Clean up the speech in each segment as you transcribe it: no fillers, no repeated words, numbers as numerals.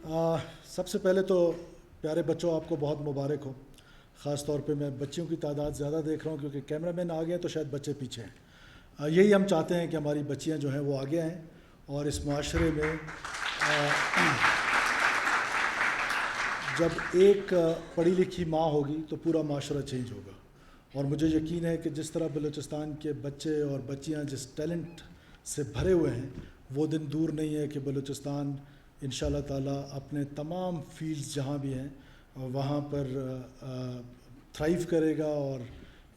سب سے پہلے تو پیارے بچوں آپ کو بہت مبارک ہو. خاص طور پہ میں بچیوں کی تعداد زیادہ دیکھ رہا ہوں کیونکہ کیمرہ مین آگے ہیں تو شاید بچے پیچھے ہیں. یہی ہم چاہتے ہیں کہ ہماری بچیاں جو ہیں وہ آگے آئیں اور اس معاشرے میں جب ایک پڑھی لکھی ماں ہوگی تو پورا معاشرہ چینج ہوگا. اور مجھے یقین ہے کہ جس طرح بلوچستان کے بچے اور بچیاں جس ٹیلنٹ سے بھرے ہوئے ہیں وہ دن دور نہیں ہے کہ بلوچستان انشاءاللہ تعالیٰ اپنے تمام فیلڈز جہاں بھی ہیں وہاں پر تھرائیو کرے گا اور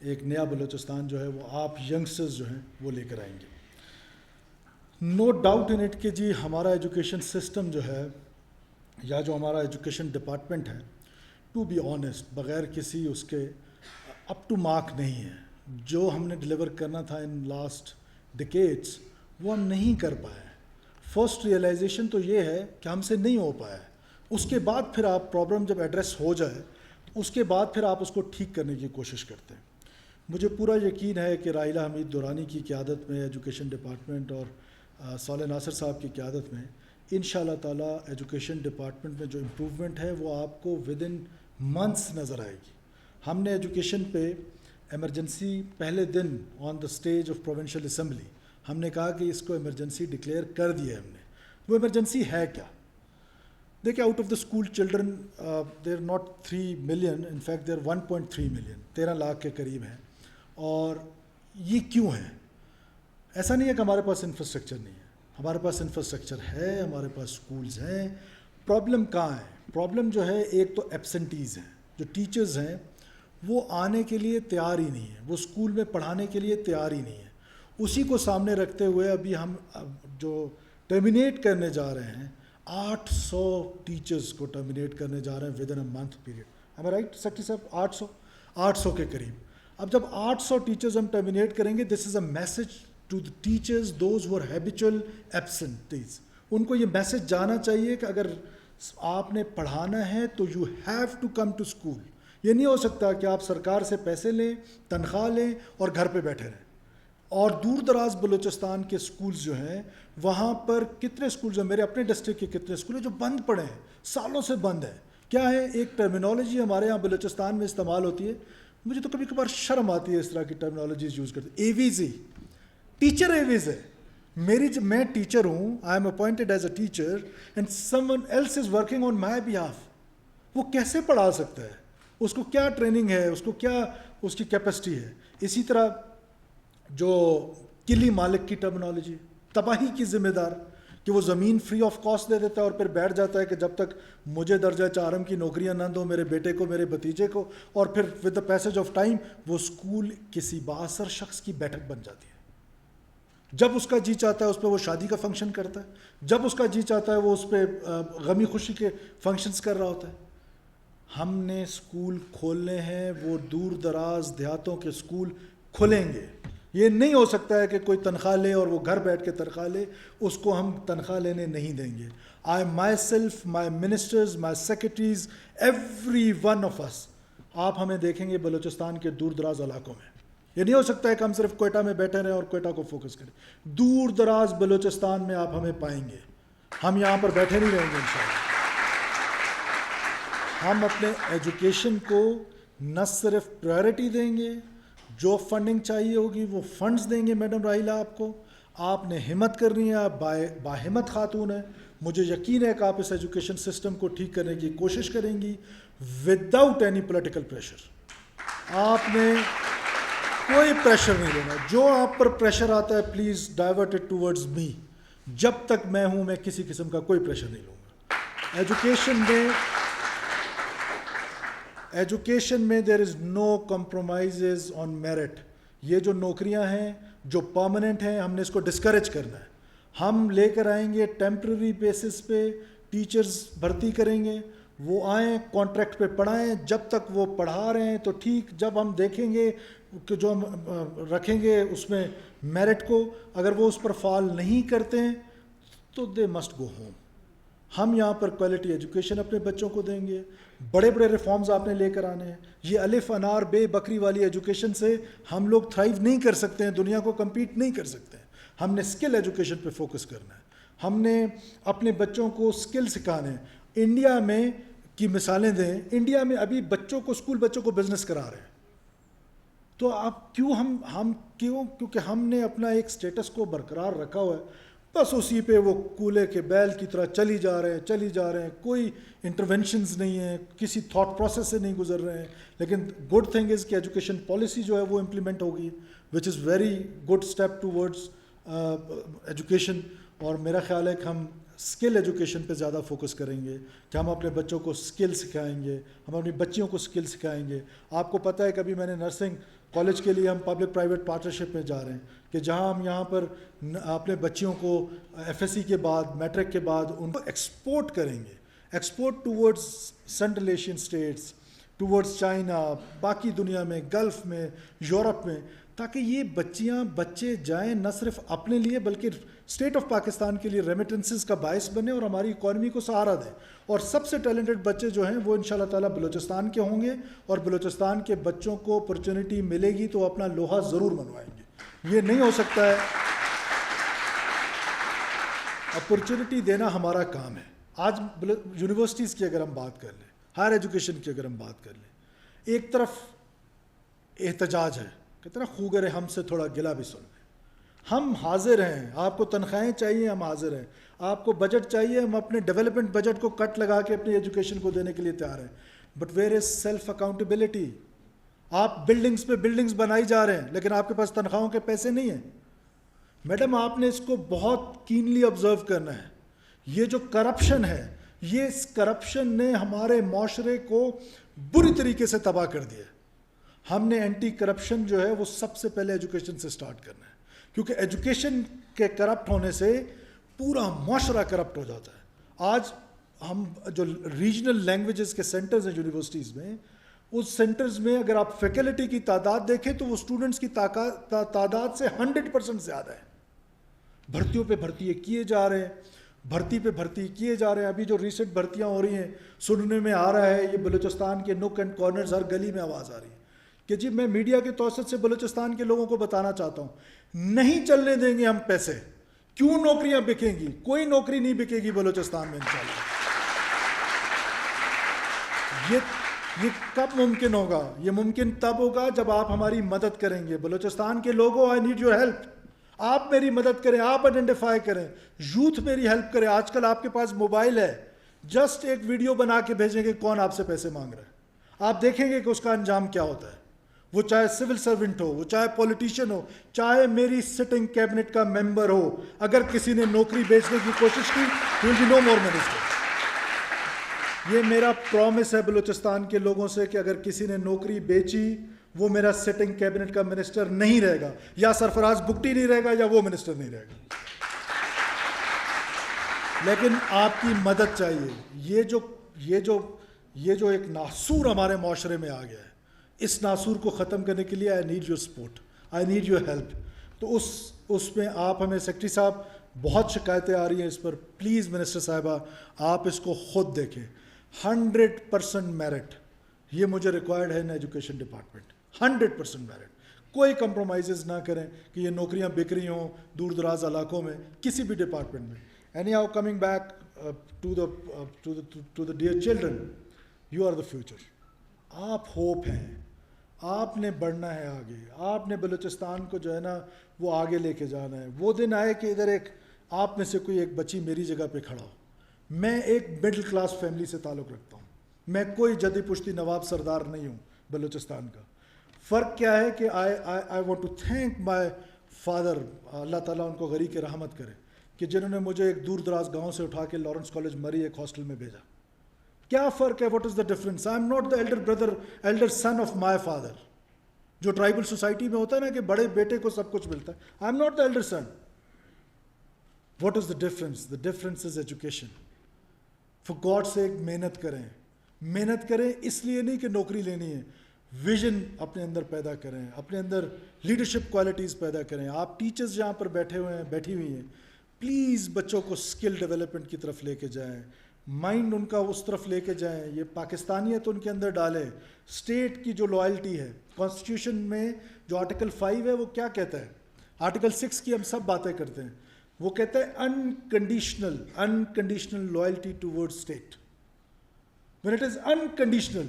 ایک نیا بلوچستان جو ہے وہ آپ ینگسٹرز جو ہیں وہ لے کر آئیں گے. نو ڈاؤٹ ان اٹ کہ جی ہمارا ایجوکیشن سسٹم جو ہے یا جو ہمارا ایجوکیشن ڈپارٹمنٹ ہے ٹو بی آنیسٹ بغیر کسی اس کے اپ ٹو مارک نہیں ہے. جو ہم نے ڈلیور کرنا تھا ان لاسٹ ڈیکیڈس وہ ہم نہیں کر پائے. فرسٹ ریئلائزیشن تو یہ ہے کہ ہم سے نہیں ہو پایا. اس کے بعد پھر آپ پرابلم جب ایڈریس ہو جائے اس کے بعد پھر آپ اس کو ٹھیک کرنے کی کوشش کرتے ہیں. مجھے پورا یقین ہے کہ راحیلہ حمید دورانی کی قیادت میں ایجوکیشن ڈپارٹمنٹ اور صالح ناصر صاحب کی قیادت میں انشاءاللہ تعالیٰ ایجوکیشن ڈپارٹمنٹ میں جو امپروومنٹ ہے وہ آپ کو ود ان منتھس نظر آئے گی. ہم نے ایجوکیشن پہ ایمرجنسی پہلے دن on the stage of provincial assembly ہم نے کہا کہ اس کو ایمرجنسی ڈکلیئر کر دیا ہے ہم نے. وہ ایمرجنسی ہے کیا؟ دیکھیں out of the school children there not 3 million in fact there 1.3 million 13 lakh کے قریب ہیں. اور یہ کیوں ہے؟ ایسا نہیں ہے کہ ہمارے پاس انفراسٹرکچر نہیں ہے. ہمارے پاس انفراسٹرکچر ہے, ہمارے پاس اسکولز ہیں. پرابلم کہاں ہے؟ پرابلم جو ہے ایک تو ایبسنٹیز ہیں. جو ٹیچرز ہیں وہ آنے کے لیے تیار ہی نہیں ہیں, وہ اسکول میں پڑھانے کے لیے تیار ہی نہیں ہیں. اسی کو سامنے رکھتے ہوئے ابھی ہم جو ٹرمینیٹ کرنے جا رہے ہیں 800 ٹیچرز کو ٹرمینیٹ کرنے جا رہے ہیں with in a month period. Am I right secretary صاحب؟ 800 کے قریب. اب جب 800 ٹیچرز ہم ٹرمینیٹ کریں گے this is a message to the teachers those who are habitual absentees. ان کو یہ میسج جانا چاہیے کہ اگر آپ نے پڑھانا ہے تو you have to come to school. یہ نہیں ہو سکتا کہ آپ سرکار سے پیسے لیں, تنخواہ لیں اور گھر پہ بیٹھے رہیں. اور دور دراز بلوچستان کے سکولز جو ہیں وہاں پر کتنے سکولز ہیں, میرے اپنے ڈسٹرکٹ کے کتنے سکول ہیں جو بند پڑے ہیں, سالوں سے بند ہیں. کیا ہے؟ ایک ٹرمینالوجی ہمارے یہاں بلوچستان میں استعمال ہوتی ہے, مجھے تو کبھی کبھار شرم آتی ہے اس طرح کی ٹرمینالوجیز یوز کرتے. ایویزی ٹیچر ایویز ہے. میں ٹیچر ہوں, I am appointed as a teacher and someone else is working on my behalf. وہ کیسے پڑھا سکتا ہے؟ اس کو کیا ٹریننگ ہے, اس کو کیا اس کی کیپیسٹی ہے؟ اسی طرح جو قلی مالک کی ٹرمینالوجی, تباہی کی ذمہ دار, کہ وہ زمین فری آف کاسٹ دے دیتا ہے اور پھر بیٹھ جاتا ہے کہ جب تک مجھے درجہ 4 کی نوکریاں نہ دو میرے بیٹے کو, میرے بھتیجے کو, اور پھر with the passage of time وہ اسکول کسی بااثر شخص کی بیٹھک بن جاتی ہے. جب اس کا جی چاہتا ہے اس پہ وہ شادی کا فنکشن کرتا ہے, جب اس کا جی چاہتا ہے وہ اس پہ غمی خوشی کے فنکشنز کر رہا ہوتا ہے. ہم نے اسکول کھولنے ہیں, وہ دور دراز دیہاتوں کے اسکول کھلیں گے. یہ نہیں ہو سکتا ہے کہ کوئی تنخواہ لے اور وہ گھر بیٹھ کے تنخواہ لے, اس کو ہم تنخواہ لینے نہیں دیں گے. I myself, my ministers, my secretaries, every one of us, آپ ہمیں دیکھیں گے بلوچستان کے دور دراز علاقوں میں. یہ نہیں ہو سکتا ہے کہ ہم صرف کوئٹہ میں بیٹھے رہیں اور کوئٹہ کو فوکس کریں. دور دراز بلوچستان میں آپ ہمیں پائیں گے. ہم یہاں پر بیٹھے نہیں رہیں گے انشاءاللہ. ہم اپنے ایجوکیشن کو نہ صرف پرائرٹی دیں گے, جو فنڈنگ چاہیے ہوگی وہ فنڈز دیں گے. میڈم راحیلہ آپ کو, آپ نے ہمت کرنی ہے, آپ باہمت خاتون ہیں. مجھے یقین ہے کہ آپ اس ایجوکیشن سسٹم کو ٹھیک کرنے کی کوشش کریں گی وداؤٹ اینی پولیٹیکل پریشر. آپ نے کوئی پریشر نہیں لینا. جو آپ پر پریشر آتا ہے پلیز ڈائیورٹ اٹ ٹورڈز می. جب تک میں ہوں میں کسی قسم کا کوئی پریشر نہیں لوں گا. ایجوکیشن میں دیر از نو کمپرومائزز آن میرٹ. یہ جو نوکریاں ہیں جو پرماننٹ ہیں ہم نے اس کو ڈسکریج کرنا ہے. ہم لے کر آئیں گے ٹیمپرری بیسس پہ ٹیچرز بھرتی کریں گے, وہ آئیں کانٹریکٹ پہ پڑھائیں, جب تک وہ پڑھا رہے ہیں تو ٹھیک. جب ہم دیکھیں گے کہ جو ہم رکھیں گے اس میں میرٹ کو, اگر وہ اس پر فال نہیں کرتے ہیں تو دے مسٹ گو ہوم. ہم یہاں پر کوالٹی ایجوکیشن اپنے بچوں کو دیں گے. بڑے بڑے ریفارمز آپ نے لے کر آنے ہیں. یہ الف انار بے بکری والی ایجوکیشن سے ہم لوگ تھرائیو نہیں کر سکتے ہیں, دنیا کو کمپیٹ نہیں کر سکتے ہیں. ہم نے اسکل ایجوکیشن پہ فوکس کرنا ہے. ہم نے اپنے بچوں کو اسکل سکھانے ہیں. انڈیا میں کی مثالیں دیں. انڈیا میں ابھی بچوں کو اسکول بچوں کو بزنس کرا رہے ہیں. تو آپ کیوں ہم کیوں؟ کیونکہ ہم نے اپنا ایک سٹیٹس کو برقرار رکھا ہوا ہے, بس اسی پہ وہ کولے کے بیل کی طرح چلی جا رہے ہیں, کوئی انٹرونشنز نہیں ہیں, کسی تھاٹ پروسیس سے نہیں گزر رہے ہیں. لیکن گڈ تھنگ از کہ ایجوکیشن پالیسی جو ہے وہ امپلیمنٹ ہوگی, which is very good step towards education. اور میرا خیال ہے کہ ہم اسکل ایجوکیشن پہ زیادہ فوکس کریں گے, کہ ہم اپنے بچوں کو اسکل سکھائیں گے, ہم اپنی بچیوں کو اسکل سکھائیں گے. آپ کو پتہ ہے کبھی میں نے نرسنگ کالج کے لیے ہم پبلک پرائیویٹ پارٹنرشپ میں جا رہے ہیں, کہ جہاں ہم یہاں پر اپنے بچیوں کو ایف ایس سی کے بعد میٹرک کے بعد ان کو ایکسپورٹ کریں گے, export towards central Asian states, towards China, باقی دنیا میں, گلف میں, یورپ میں, تاکہ یہ بچے جائیں نہ صرف اپنے لیے بلکہ اسٹیٹ آف پاکستان کے لیے ریمیٹنسز کا باعث بنے اور ہماری اکانومی کو سہارا دیں. اور سب سے ٹیلنٹڈ بچے جو ہیں وہ ان شاء اللہ تعالیٰ بلوچستان کے ہوں گے, اور بلوچستان کے بچوں کو اپرچونٹی ملے گی تو اپنا لوہا ضرور منوائیں گے. یہ نہیں ہو سکتا ہے, اپرچونٹی دینا ہمارا کام ہے. آج یونیورسٹیز کی اگر ہم بات کر لیں, ہائر ایجوکیشن کی اگر ہم بات کر لیں, ایک طرف احتجاج ہے, کہتے ہیں نا خوگر ہم سے تھوڑا گلا بھی سن لیں. ہم حاضر ہیں, آپ کو تنخواہیں چاہیے ہم حاضر ہیں, آپ کو بجٹ چاہیے ہم اپنے ڈیولپمنٹ بجٹ کو کٹ لگا کے اپنی ایجوکیشن کو دینے کے لیے تیار ہیں. But where is self accountability? آپ بلڈنگز پہ بلڈنگز بنائی جا رہے ہیں لیکن آپ کے پاس تنخواہوں کے پیسے نہیں ہیں. میڈم آپ نے اس کو بہت کینلی آبزرو کرنا ہے. یہ جو کرپشن ہے, یہ اس کرپشن نے ہمارے معاشرے کو بری طریقے سے تباہ کر دیا. ہم نے اینٹی کرپشن جو ہے وہ سب سے پہلے ایجوکیشن سے سٹارٹ کرنا ہے, کیونکہ ایجوکیشن کے کرپٹ ہونے سے پورا معاشرہ کرپٹ ہو جاتا ہے. آج ہم جو ریجنل لینگویجز کے سینٹرز ہیں یونیورسٹیز میں, اس سینٹرز میں اگر آپ فیکلٹی کی تعداد دیکھیں تو وہ اسٹوڈنٹس کی تعداد سے 100% زیادہ ہے. بھرتیوں پہ بھرتی کیے جا رہے ہیں, بھرتی پہ بھرتی کیے جا رہے ہیں. ابھی جو ریسنٹ بھرتیاں ہو رہی ہیں, سننے میں آ رہا ہے, یہ بلوچستان کے نک اینڈ کارنرز ہر گلی میں آواز آ رہی ہے کہ جی میں میڈیا کے توسط سے بلوچستان کے لوگوں کو بتانا چاہتا ہوں, نہیں چلنے دیں گے ہم پیسے. کیوں نوکریاں بکیں گی؟ کوئی نوکری نہیں بکے گی بلوچستان میں انشاءاللہ. یہ کب ممکن ہوگا؟ یہ ممکن تب ہوگا جب آپ ہماری مدد کریں گے. بلوچستان کے لوگوں, آئی نیڈ یور ہیلپ. آپ میری مدد کریں, آپ آئیڈینٹیفائی کریں, یوتھ میری ہیلپ کرے. آج کل آپ کے پاس موبائل ہے, جسٹ ایک ویڈیو بنا کے بھیجیں گے کون آپ سے پیسے مانگ رہا ہے. آپ دیکھیں گے کہ اس کا انجام کیا ہوتا ہے. وہ چاہے سول سرونٹ ہو, وہ چاہے پولیٹیشین ہو, چاہے میری سٹنگ کیبنٹ کا ممبر ہو, اگر کسی نے نوکری بیچنے کی کوشش کی, there will be no more ministers. یہ میرا پرومس ہے بلوچستان کے لوگوں سے کہ اگر کسی نے نوکری بیچی, وہ میرا سٹنگ کیبنٹ کا منسٹر نہیں رہے گا, یا سرفراز بگٹی نہیں رہے گا, یا وہ منسٹر نہیں رہے گا. لیکن آپ کی مدد چاہیے. یہ جو ایک ناسور ہمارے معاشرے میں آ گیا ہے, اس ناسور کو ختم کرنے کے لیے I need your support, I need your help. تو اس میں آپ ہمیں, سیکرٹری صاحب بہت شکایتیں آ رہی ہیں اس پر, پلیز منسٹر صاحبہ آپ اس کو خود دیکھیں. 100% میرٹ یہ مجھے ریکوائرڈ ہے ان ایجوکیشن ڈپارٹمنٹ. 100% میرٹ. کوئی کمپرومائزز نہ کریں کہ یہ نوکریاں بک رہی ہوں دور دراز علاقوں میں, کسی بھی ڈپارٹمنٹ میں. Anyhow, coming back to the dear children, you are the future. آپ ہوپ ہیں, آپ نے بڑھنا ہے آگے, آپ نے بلوچستان کو جو ہے نا وہ آگے لے کے جانا ہے. وہ دن آئے کہ ادھر ایک آپ میں سے کوئی ایک بچی میری جگہ پہ کھڑا ہو. میں ایک مڈل کلاس فیملی سے تعلق رکھتا ہوں, میں کوئی جدی پشتی نواب سردار نہیں ہوں بلوچستان کا. فرق کیا ہے کہ I want to thank my father, اللہ تعالیٰ ان کو غریق رحمت کرے, کہ جنہوں نے مجھے ایک دور دراز گاؤں سے اٹھا کے لارنس کالج مری ایک ہاسٹل میں بھیجا. کیا فرق ہے؟ What is the difference? I am not the elder brother, elder son of my father. جو ٹرائبل سوسائٹی میں ہوتا ہے نا کہ بڑے بیٹے کو سب کچھ ملتا ہے, I am not the elder son. What is the difference? The difference is education. For God sake محنت کریں, محنت کریں اس لیے نہیں کہ نوکری لینی ہے. ویژن اپنے اندر پیدا کریں, اپنے اندر لیڈرشپ کوالٹیز پیدا کریں. آپ ٹیچرز جہاں پر بیٹھی ہوئی ہیں, پلیز بچوں کو اسکل ڈیولپمنٹ کی طرف لے کے جائیں, مائنڈ ان کا اس طرف لے کے جائیں. یہ پاکستانیت ان کے اندر ڈالیں. اسٹیٹ کی جو لائلٹی ہے, کانسٹیٹیوشن میں جو آرٹیکل 5 ہے وہ کیا کہتا ہے؟ آرٹیکل 6 کی ہم سب باتیں کرتے ہیں, وہ کہتا ہے unconditional loyalty toward state. when it is unconditional,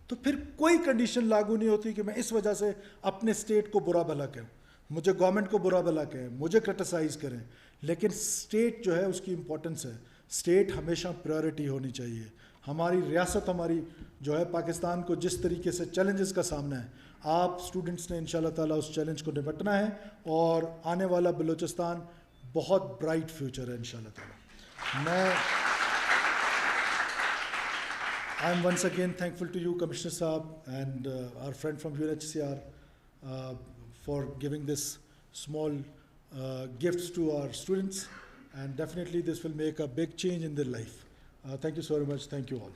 تو پھر کوئی کنڈیشن لاگو نہیں ہوتی کہ میں اس وجہ سے اپنے اسٹیٹ کو برا بھلا کہوں, مجھے گورنمنٹ کو برا بھلا کہیں, مجھے کرٹیسائز کریں, لیکن اسٹیٹ جو ہے اس کی امپورٹنس ہے. اسٹیٹ ہمیشہ پریورٹی ہونی چاہیے. ہماری ریاست ہماری جو ہے پاکستان کو جس طریقے سے چیلنجز کا سامنا ہے, آپ اسٹوڈنٹس نے انشاءاللہ تعالیٰ اس چیلنج کو نپٹنا ہے, اور آنے والا بلوچستان بہت برائٹ فیوچر ہے انشاءاللہ تعالیٰ. I'm once again thankful to you, Commissioner Saab, and our friend from UNHCR for giving this small gifts to our students, and definitely this will make a big change in their life. Thank you so very much. Thank you all.